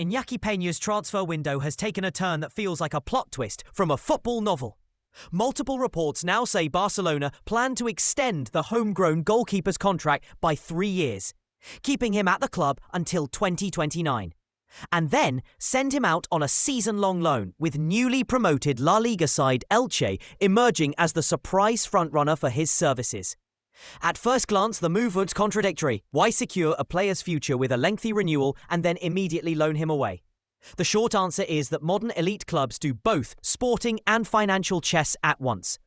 Iñaki Peña's transfer window has taken a turn that feels like a plot twist from a football novel. Multiple reports now say Barcelona plan to extend the homegrown goalkeeper's contract by 3 years, keeping him at the club until 2029, and then send him out on a season-long loan, with newly promoted La Liga side Elche emerging as the surprise frontrunner for his services. At first glance, the move looks contradictory. Why secure a player's future with a lengthy renewal and then immediately loan him away? The short answer is that modern elite clubs do both sporting and financial chess at once,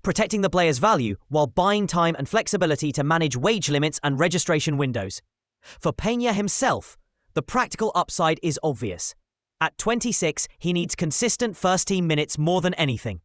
protecting the player's value while buying time and flexibility to manage wage limits and registration windows. For Peña himself, the practical upside is obvious. At 26, he needs consistent first-team minutes more than anything.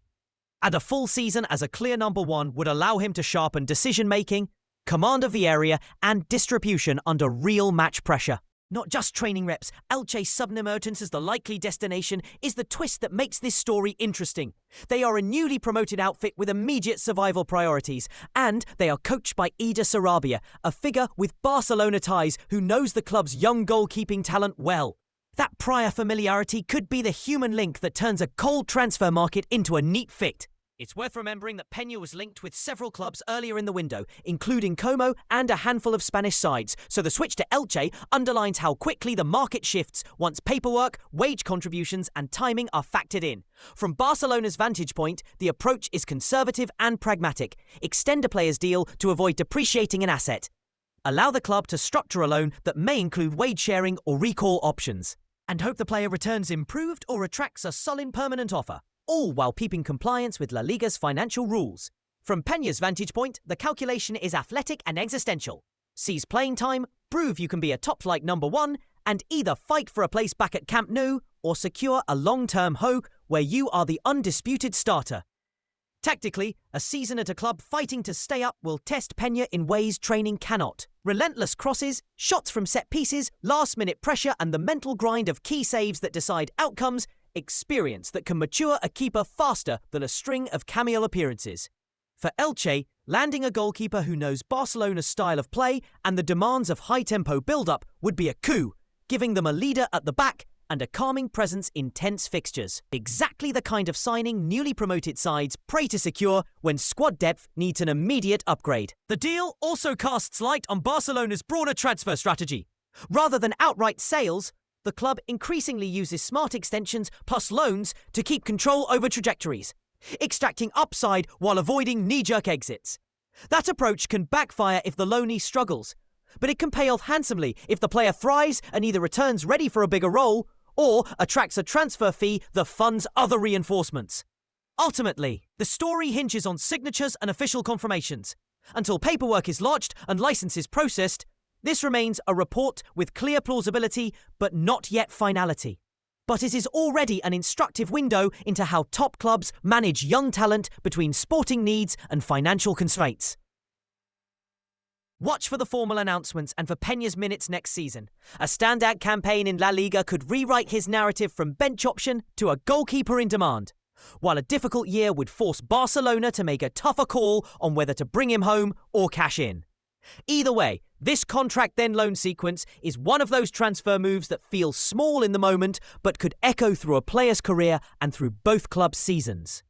And a full season as a clear number one would allow him to sharpen decision-making, command of the area, and distribution under real match pressure. Not just training reps, Elche's sudden emergence as the likely destination is the twist that makes this story interesting. They are a newly promoted outfit with immediate survival priorities, and they are coached by Ida Sarabia, a figure with Barcelona ties who knows the club's young goalkeeping talent well. That prior familiarity could be the human link that turns a cold transfer market into a neat fit. It's worth remembering that Peña was linked with several clubs earlier in the window, including Como and a handful of Spanish sides, so the switch to Elche underlines how quickly the market shifts once paperwork, wage contributions and timing are factored in. From Barcelona's vantage point, the approach is conservative and pragmatic. Extend a player's deal to avoid depreciating an asset. Allow the club to structure a loan that may include wage sharing or recall options, and hope the player returns improved or retracts a sullen permanent offer, all while keeping compliance with La Liga's financial rules. From Peña's vantage point, the calculation is athletic and existential. Seize playing time, prove you can be a top-flight number one, and either fight for a place back at Camp Nou or secure a long-term home where you are the undisputed starter. Tactically, a season at a club fighting to stay up will test Peña in ways training cannot. Relentless crosses, shots from set pieces, last-minute pressure and the mental grind of key saves that decide outcomes, experience that can mature a keeper faster than a string of cameo appearances. For Elche, landing a goalkeeper who knows Barcelona's style of play and the demands of high-tempo build-up would be a coup, giving them a leader at the back and a calming presence in tense fixtures. Exactly the kind of signing newly promoted sides pray to secure when squad depth needs an immediate upgrade. The deal also casts light on Barcelona's broader transfer strategy. Rather than outright sales, the club increasingly uses smart extensions plus loans to keep control over trajectories, extracting upside while avoiding knee-jerk exits. That approach can backfire if the loanee struggles, but it can pay off handsomely if the player thrives and either returns ready for a bigger role or attracts a transfer fee that funds other reinforcements. Ultimately, the story hinges on signatures and official confirmations. Until paperwork is lodged and licenses processed, this remains a report with clear plausibility but not yet finality. But it is already an instructive window into how top clubs manage young talent between sporting needs and financial constraints. Watch for the formal announcements and for Peña's minutes next season. A standout campaign in La Liga could rewrite his narrative from bench option to a goalkeeper in demand, while a difficult year would force Barcelona to make a tougher call on whether to bring him home or cash in. Either way, this contract then loan sequence is one of those transfer moves that feels small in the moment but could echo through a player's career and through both clubs' seasons.